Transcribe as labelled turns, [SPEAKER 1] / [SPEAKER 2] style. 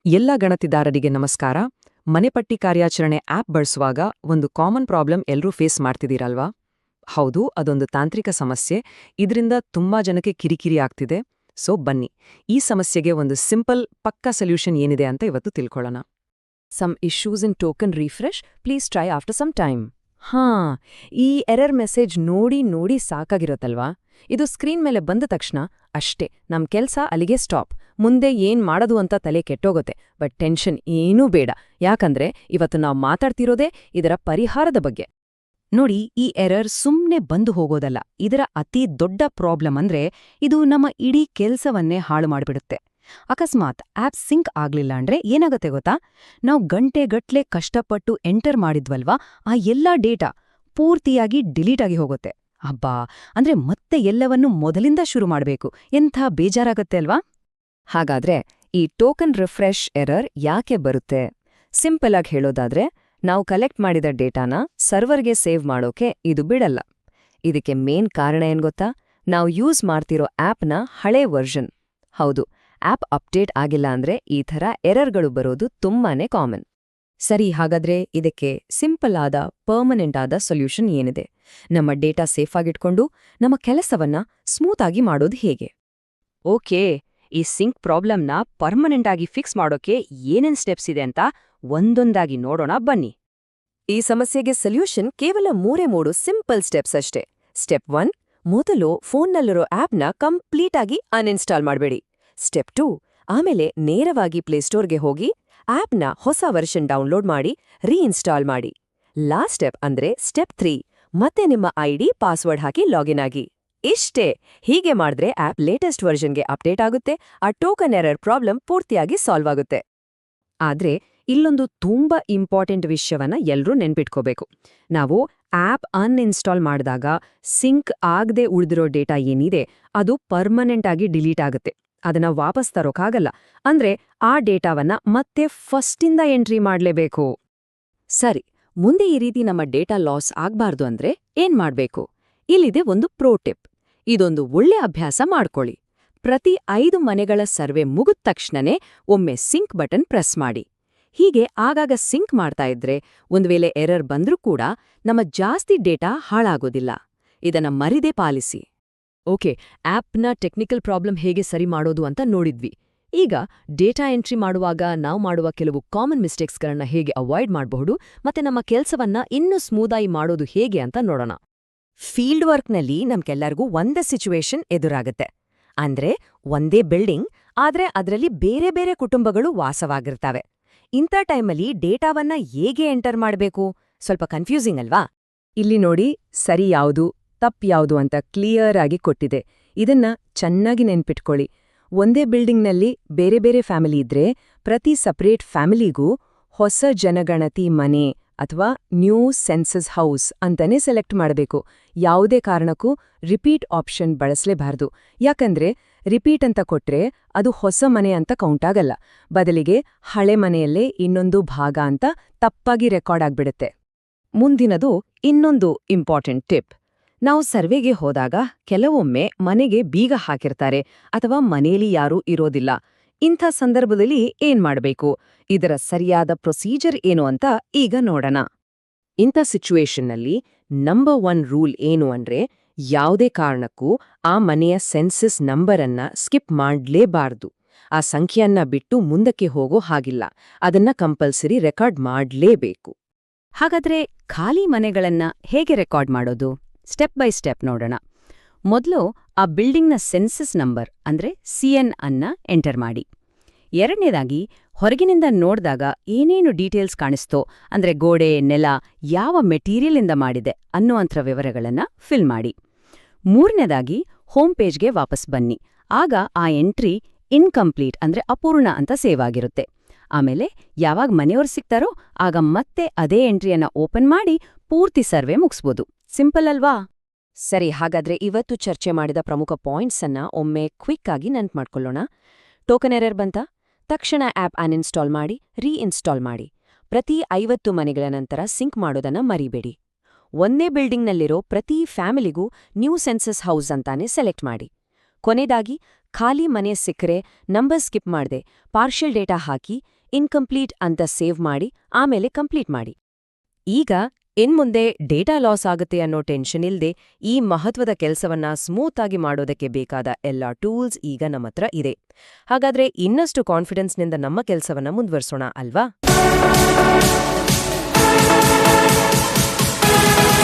[SPEAKER 1] ಎಲ್ಲ ಗಣತಿದಾರರಿಗೆ ನಮಸ್ಕಾರ. ಮನೆಪಟ್ಟಿ ಕಾರ್ಯಾಚರಣೆ ಆಪ್ ಬಳಸುವಾಗ ಒಂದು ಕಾಮನ್ ಪ್ರಾಬ್ಲಮ್ ಎಲ್ಲರೂ ಫೇಸ್ ಮಾಡ್ತಿದ್ದೀರಲ್ವಾ? ಹೌದು, ಅದೊಂದು ತಾಂತ್ರಿಕ ಸಮಸ್ಯೆ. ಇದರಿಂದ ತುಂಬಾ ಜನಕ್ಕೆ ಕಿರಿಕಿರಿ ಆಗ್ತಿದೆ. ಬನ್ನಿ, ಈ ಸಮಸ್ಯೆಗೆ ಒಂದು ಸಿಂಪಲ್ ಪಕ್ಕಾ ಸೊಲ್ಯೂಷನ್ ಏನಿದೆ ಅಂತ ಇವತ್ತು ತಿಳ್ಕೊಳ್ಳೋಣ.
[SPEAKER 2] Some issues in token refresh, please try after some time. ಈ ಎರರ್ ಮೆಸೇಜ್ ನೋಡಿ ಸಾಕಾಗಿರುತ್ತಲ್ವಾ? ಇದು ಸ್ಕ್ರೀನ್ ಮೇಲೆ ಬಂದ ತಕ್ಷಣ ಅಷ್ಟೇ ನಮ್ ಕೆಲ್ಸ ಅಲ್ಲಿಗೆ ಸ್ಟಾಪ್. ಮುಂದೆ ಏನ್ ಮಾಡೋದು ಅಂತ ತಲೆ ಕೆಟ್ಟೋಗುತ್ತೆ. ಬಟ್ ಟೆನ್ಷನ್ ಏನೂ ಬೇಡ, ಯಾಕಂದ್ರೆ ಇವತ್ತು ನಾವು ಮಾತಾಡ್ತಿರೋದೇ ಇದರ ಪರಿಹಾರದ ಬಗ್ಗೆ. ನೋಡಿ, ಈ ಎರರ್ ಸುಮ್ನೆ ಬಂದು ಹೋಗೋದಲ್ಲ. ಇದರ ಅತಿ ದೊಡ್ಡ ಪ್ರಾಬ್ಲಮ್ ಅಂದ್ರೆ ಇದು ನಮ್ಮ ಇಡೀ ಕೆಲ್ಸವನ್ನೇ ಹಾಳು ಮಾಡ್ಬಿಡುತ್ತೆ. ಅಕಸ್ಮಾತ್ ಆಪ್ ಸಿಂಕ್ ಆಗ್ಲಿಲ್ಲ ಅಂದ್ರೆ ಏನಾಗತ್ತೆ ಗೊತ್ತಾ? ನಾವು ಗಂಟೆಗಟ್ಲೆ ಕಷ್ಟಪಟ್ಟು ಎಂಟರ್ ಮಾಡಿದ್ವಲ್ವಾ, ಆ ಎಲ್ಲಾ ಡೇಟಾ ಪೂರ್ತಿಯಾಗಿ ಡಿಲೀಟ್ ಆಗಿ ಹೋಗುತ್ತೆ. ಅಬ್ಬಾ, ಅಂದ್ರೆ ಮತ್ತೆ ಎಲ್ಲವನ್ನೂ ಮೊದಲಿಂದ ಶುರು ಮಾಡ್ಬೇಕು. ಎಂಥ ಬೇಜಾರಾಗತ್ತೆ ಅಲ್ವಾ? ಹಾಗಾದ್ರೆ ಈ ಟೋಕನ್ ರಿಫ್ರೆಶ್ ಎರರ್ ಯಾಕೆ ಬರುತ್ತೆ? ಸಿಂಪಲ್ ಆಗಿ ಹೇಳೋದಾದ್ರೆ, ನಾವು ಕಲೆಕ್ಟ್ ಮಾಡಿದ ಡೇಟಾನ ಸರ್ವರ್ಗೆ ಸೇವ್ ಮಾಡೋಕೆ ಇದು ಬಿಡಲ್ಲ. ಇದಕ್ಕೆ ಮೇನ್ ಕಾರಣ ಏನ್ ಗೊತ್ತಾ? ನಾವು ಯೂಸ್ ಮಾಡ್ತಿರೋ ಆಪ್ನ ಹಳೆ ವರ್ಷನ್. ಹೌದು, ಆಪ್ ಅಪ್ಡೇಟ್ ಆಗಿಲ್ಲ ಅಂದ್ರೆ ಈ ಥರ ಎರರ್ಗಳು ಬರೋದು ತುಂಬಾನೇ ಕಾಮನ್. ಸರಿ, ಹಾಗಾದ್ರೆ ಇದಕ್ಕೆ ಸಿಂಪಲ್ ಆದ ಪರ್ಮನೆಂಟ್ ಆದ ಸೊಲ್ಯೂಷನ್ ಏನಿದೆ? ನಮ್ಮ ಡೇಟಾ ಸೇಫ್ ಆಗಿಟ್ಕೊಂಡು ನಮ್ಮ ಕೆಲಸವನ್ನ ಸ್ಮೂತ್ ಆಗಿ ಮಾಡೋದು ಹೇಗೆ? ಓಕೆ, ಈ ಸಿಂಕ್ ಪ್ರಾಬ್ಲಮ್ನ ಪರ್ಮನೆಂಟ್ ಆಗಿ ಫಿಕ್ಸ್ ಮಾಡೋಕೆ ಏನೇನ್ ಸ್ಟೆಪ್ಸ್ ಇದೆ ಅಂತ ಒಂದೊಂದಾಗಿ ನೋಡೋಣ ಬನ್ನಿ. ಈ ಸಮಸ್ಯೆಗೆ ಸೊಲ್ಯೂಷನ್ ಕೇವಲ ಮೂರೇ ಸಿಂಪಲ್ ಸ್ಟೆಪ್ಸ್ ಅಷ್ಟೇ. ಸ್ಟೆಪ್ 1, ಮೊದಲು ಫೋನ್ನಲ್ಲಿರೋ ಆಪ್ನ ಕಂಪ್ಲೀಟ್ ಆಗಿ ಅನ್ಇನ್ಸ್ಟಾಲ್ ಮಾಡಬೇಡಿ. ಸ್ಟೆಪ್ 2, ಆಮೇಲೆ ನೇರವಾಗಿ ಪ್ಲೇಸ್ಟೋರ್ಗೆ ಹೋಗಿ ಆಪ್ನ ಹೊಸ ವರ್ಷನ್ ಡೌನ್ಲೋಡ್ ಮಾಡಿ ರೀಇನ್ಸ್ಟಾಲ್ ಮಾಡಿ. ಲಾಸ್ಟ್ ಸ್ಟೆಪ್ ಅಂದ್ರೆ ಸ್ಟೆಪ್ 3, ಮತ್ತೆ ನಿಮ್ಮ ಐಡಿ ಪಾಸ್ವರ್ಡ್ ಹಾಕಿ ಲಾಗಿನ್ ಆಗಿ. ಇಷ್ಟೇ. ಹೀಗೆ ಮಾಡಿದ್ರೆ ಆಪ್ ಲೇಟೆಸ್ಟ್ ವರ್ಷನ್ಗೆ ಅಪ್ಡೇಟ್ ಆಗುತ್ತೆ, ಆ ಟೋಕನ್ ಎರರ್ ಪ್ರಾಬ್ಲಮ್ ಪೂರ್ತಿಯಾಗಿ ಸಾಲ್ವ್ ಆಗುತ್ತೆ. ಆದ್ರೆ ಇಲ್ಲೊಂದು ತುಂಬಾ ಇಂಪಾರ್ಟೆಂಟ್ ವಿಷಯವನ್ನ ಎಲ್ರೂ ನೆನ್ಪಿಟ್ಕೋಬೇಕು. ನಾವು ಆಪ್ ಅನ್ಇನ್ಸ್ಟಾಲ್ ಮಾಡಿದಾಗ ಸಿಂಕ್ ಆಗದೆ ಉಳಿದಿರೋ ಡೇಟಾ ಏನಿದೆ ಅದು ಪರ್ಮನೆಂಟ್ ಆಗಿ ಡಿಲೀಟ್ ಆಗುತ್ತೆ. ಅದನ್ನ ವಾಪಸ್ ತರೋಕಾಗಲ್ಲ. ಅಂದ್ರೆ ಆ ಡೇಟಾವನ್ನ ಮತ್ತೆ ಫಸ್ಟಿಂದ ಎಂಟ್ರಿ ಮಾಡ್ಲೇಬೇಕು. ಸರಿ, ಮುಂದೆ ಈ ರೀತಿ ನಮ್ಮ ಡೇಟಾ ಲಾಸ್ ಆಗ್ಬಾರ್ದು ಅಂದ್ರೆ ಏನ್ ಮಾಡ್ಬೇಕು? ಇಲ್ಲಿದೆ ಒಂದು ಪ್ರೋ ಟಿಪ್. ಇದೊಂದು ಒಳ್ಳೆ ಅಭ್ಯಾಸ ಮಾಡ್ಕೊಳ್ಳಿ. ಪ್ರತಿ 5 ಮನೆಗಳ ಸರ್ವೆ ಮುಗಿದ ತಕ್ಷಣನೇ ಒಮ್ಮೆ ಸಿಂಕ್ ಬಟನ್ ಪ್ರೆಸ್ ಮಾಡಿ. ಹೀಗೆ ಆಗಾಗ ಸಿಂಕ್ ಮಾಡ್ತಾ ಇದ್ರೆ ಒಂದ್ ವೇಳೆ ಎರರ್ ಬಂದ್ರೂ ಕೂಡ ನಮ್ಮ ಜಾಸ್ತಿ ಡೇಟಾ ಹಾಳಾಗೋದಿಲ್ಲ. ಇದನ್ನ ಮರಿದೇ ಪಾಲಿಸಿ. ಓಕೆ, ಆಪ್ನ ಟೆಕ್ನಿಕಲ್ ಪ್ರಾಬ್ಲಮ್ ಹೇಗೆ ಸರಿ ಮಾಡೋದು ಅಂತ ನೋಡಿದ್ವಿ. ಈಗ ಡೇಟಾ ಎಂಟ್ರಿ ಮಾಡುವಾಗ ನಾವು ಮಾಡುವ ಕೆಲವು ಕಾಮನ್ ಮಿಸ್ಟೇಕ್ಸ್ಗಳನ್ನ ಹೇಗೆ ಅವಾಯ್ಡ್ ಮಾಡಬಹುದು ಮತ್ತೆ ನಮ್ಮ ಕೆಲಸವನ್ನ ಇನ್ನೂ ಸ್ಮೂದಾಗಿ ಮಾಡೋದು ಹೇಗೆ ಅಂತ ನೋಡೋಣ. ಫೀಲ್ಡ್ ವರ್ಕ್ನಲ್ಲಿ ನಮ್ಗೆಲ್ಲರಿಗೂ ಒಂದೇ ಸಿಚುವೇಶನ್ ಎದುರಾಗತ್ತೆ. ಅಂದ್ರೆ ಒಂದೇ ಬಿಲ್ಡಿಂಗ್, ಆದ್ರೆ ಅದರಲ್ಲಿ ಬೇರೆ ಬೇರೆ ಕುಟುಂಬಗಳು ವಾಸವಾಗಿರ್ತವೆ. ಇಂಥ ಟೈಮಲ್ಲಿ ಡೇಟಾವನ್ನ ಹೇಗೆ ಎಂಟರ್ ಮಾಡಬೇಕು? ಸ್ವಲ್ಪ ಕನ್ಫ್ಯೂಸಿಂಗ್ ಅಲ್ವಾ? ಇಲ್ಲಿ ನೋಡಿ, ಸರಿ ಯಾವುದು ತಪ್ಪು ಯಾವುದು ಅಂತ ಕ್ಲಿಯರ್ ಆಗಿ ಕೊಟ್ಟಿದೆ. ಇದನ್ನ ಚೆನ್ನಾಗಿ ನೆನ್ಪಿಟ್ಕೊಳ್ಳಿ. ಒಂದೇ ಬಿಲ್ಡಿಂಗ್ನಲ್ಲಿ ಬೇರೆ ಬೇರೆ ಫ್ಯಾಮಿಲಿ ಇದ್ರೆ ಪ್ರತಿ ಸಪರೇಟ್ ಫ್ಯಾಮಿಲಿಗೂ ಹೊಸ ಜನಗಣತಿ ಮನೆ ಅಥವಾ ನ್ಯೂ ಸೆನ್ಸಸ್ ಹೌಸ್ ಅಂತಾನೆ ಸೆಲೆಕ್ಟ್ ಮಾಡಬೇಕು. ಯಾವುದೇ ಕಾರಣಕ್ಕೂ ರಿಪೀಟ್ ಆಪ್ಷನ್ ಬಳಸಲೇಬಾರ್ದು. ಯಾಕಂದ್ರೆ ರಿಪೀಟ್ ಅಂತ ಕೊಟ್ರೆ ಅದು ಹೊಸ ಮನೆ ಅಂತ ಕೌಂಟ್ ಆಗಲ್ಲ. ಬದಲಿಗೆ ಹಳೆ ಮನೆಯಲ್ಲೇ ಇನ್ನೊಂದು ಭಾಗ ಅಂತ ತಪ್ಪಾಗಿ ರೆಕಾರ್ಡ್ ಆಗ್ಬಿಡುತ್ತೆ. ಮುಂದಿನದು ಇನ್ನೊಂದು ಇಂಪಾರ್ಟೆಂಟ್ ಟಿಪ್. ನಾವು ಸರ್ವೆಗೆ ಹೋದಾಗ ಕೆಲವೊಮ್ಮೆ ಮನೆಗೆ ಬೀಗ ಹಾಕಿರ್ತಾರೆ ಅಥವಾ ಮನೆಯಲ್ಲಿ ಯಾರೂ ಇರೋದಿಲ್ಲ. ಇಂಥ ಸಂದರ್ಭದಲ್ಲಿ ಏನ್ ಮಾಡಬೇಕು? ಇದರ ಸರಿಯಾದ ಪ್ರೊಸೀಜರ್ ಏನು ಅಂತ ಈಗ ನೋಡೋಣ. ಇಂಥ ಸಿಚುವೇಶನ್ನಲ್ಲಿ ನಂಬರ್ 1 ರೂಲ್ ಏನು ಅಂದ್ರೆ, ಯಾವುದೇ ಕಾರಣಕ್ಕೂ ಆ ಮನೆಯ ಸೆನ್ಸಸ್ ನಂಬರನ್ನ ಸ್ಕಿಪ್ ಮಾಡ್ಲೇಬಾರ್ದು. ಆ ಸಂಖ್ಯೆಯನ್ನ ಬಿಟ್ಟು ಮುಂದಕ್ಕೆ ಹೋಗೋ ಹಾಗಿಲ್ಲ. ಅದನ್ನ ಕಂಪಲ್ಸರಿ ರೆಕಾರ್ಡ್ ಮಾಡ್ಲೇಬೇಕು. ಹಾಗಾದ್ರೆ ಖಾಲಿ ಮನೆಗಳನ್ನ ಹೇಗೆ ರೆಕಾರ್ಡ್ ಮಾಡೋದು? ಸ್ಟೆಪ್ ಬೈ ಸ್ಟೆಪ್ ನೋಡೋಣ. ಮೊದಲು ಆ ಬಿಲ್ಡಿಂಗ್ನ ಸೆನ್ಸಸ್ ನಂಬರ್ ಅಂದ್ರೆ CN ಅನ್ನ ಎಂಟರ್ ಮಾಡಿ. ಎರಡನೇದಾಗಿ ಹೊರಗಿನಿಂದ ನೋಡ್ದಾಗ ಏನೇನು ಡೀಟೇಲ್ಸ್ ಕಾಣಿಸ್ತೋ ಅಂದ್ರೆ ಗೋಡೆ, ನೆಲ, ಯಾವ ಮೆಟೀರಿಯಲಿಂದ ಮಾಡಿದೆ ಅನ್ನುವಂಥ ವಿವರಗಳನ್ನ ಫಿಲ್ ಮಾಡಿ. ಮೂರನೇದಾಗಿ ಹೋಮ್ ಪೇಜ್ಗೆ ವಾಪಸ್ ಬನ್ನಿ. ಆಗ ಆ ಎಂಟ್ರಿ ಇನ್ಕಂಪ್ಲೀಟ್ ಅಂದ್ರೆ ಅಪೂರ್ಣ ಅಂತ ಸೇವ್ ಆಗಿರುತ್ತೆ. ಆಮೇಲೆ ಯಾವಾಗ ಮನೆಯವರು ಸಿಗ್ತಾರೋ ಆಗ ಮತ್ತೆ ಅದೇ ಎಂಟ್ರಿಯನ್ನ ಓಪನ್ ಮಾಡಿ ಪೂರ್ತಿ ಸರ್ವೆ ಮುಗಿಸ್ಬೋದು. ಸಿಂಪಲ್ ಅಲ್ವಾ? ಸರಿ, ಹಾಗಾದ್ರೆ ಇವತ್ತು ಚರ್ಚೆ ಮಾಡಿದ ಪ್ರಮುಖ ಪಾಯಿಂಟ್ಸ್ ಅನ್ನ ಒಮ್ಮೆ ಕ್ವಿಕ್ ಆಗಿ ನೆನ್ಪು ಮಾಡ್ಕೊಳ್ಳೋಣ. ಟೋಕನ್ ಎರರ್ ಬಂತ ತಕ್ಷಣ ಆಪ್ ಅನ್ಇನ್ಸ್ಟಾಲ್ ಮಾಡಿ ರೀಇನ್ಸ್ಟಾಲ್ ಮಾಡಿ. ಪ್ರತಿ 50 ಮನೆಗಳ ನಂತರ ಸಿಂಕ್ ಮಾಡೋದನ್ನ ಮರಿಬೇಡಿ. ಒಂದೇ ಬಿಲ್ಡಿಂಗ್ನಲ್ಲಿರೋ ಪ್ರತಿ ಫ್ಯಾಮಿಲಿಗೂ ನ್ಯೂ ಸೆನ್ಸಸ್ ಹೌಸ್ ಅಂತಾನೆ ಸೆಲೆಕ್ಟ್ ಮಾಡಿ. ಕೊನೆದಾಗಿ ಖಾಲಿ ಮನೆ ಸಿಕ್ಕರೆ ನಂಬರ್ ಸ್ಕಿಪ್ ಮಾಡ್ದೆ ಪಾರ್ಷಿಯಲ್ ಡೇಟಾ ಹಾಕಿ ಇನ್ಕಂಪ್ಲೀಟ್ ಅಂತ ಸೇವ್ ಮಾಡಿ ಆಮೇಲೆ ಕಂಪ್ಲೀಟ್ ಮಾಡಿ. ಈಗ ಇನ್ಮುಂದೆ ಡೇಟಾ ಲಾಸ್ ಆಗುತ್ತೆ ಅನ್ನೋ ಟೆನ್ಷನ್ ಇಲ್ದೆ ಈ ಮಹತ್ವದ ಕೆಲಸವನ್ನ ಸ್ಮೂತ್ ಆಗಿ ಮಾಡೋದಕ್ಕೆ ಬೇಕಾದ ಎಲ್ಲಾ ಟೂಲ್ಸ್ ಈಗ ನಮ್ಮತ್ರ ಇದೆ. ಹಾಗಾದ್ರೆ ಇನ್ನಷ್ಟು ಕಾನ್ಫಿಡೆನ್ಸ್ನಿಂದ ನಮ್ಮ ಕೆಲಸವನ್ನ ಮುಂದುವರ್ಸೋಣ ಅಲ್ವಾ?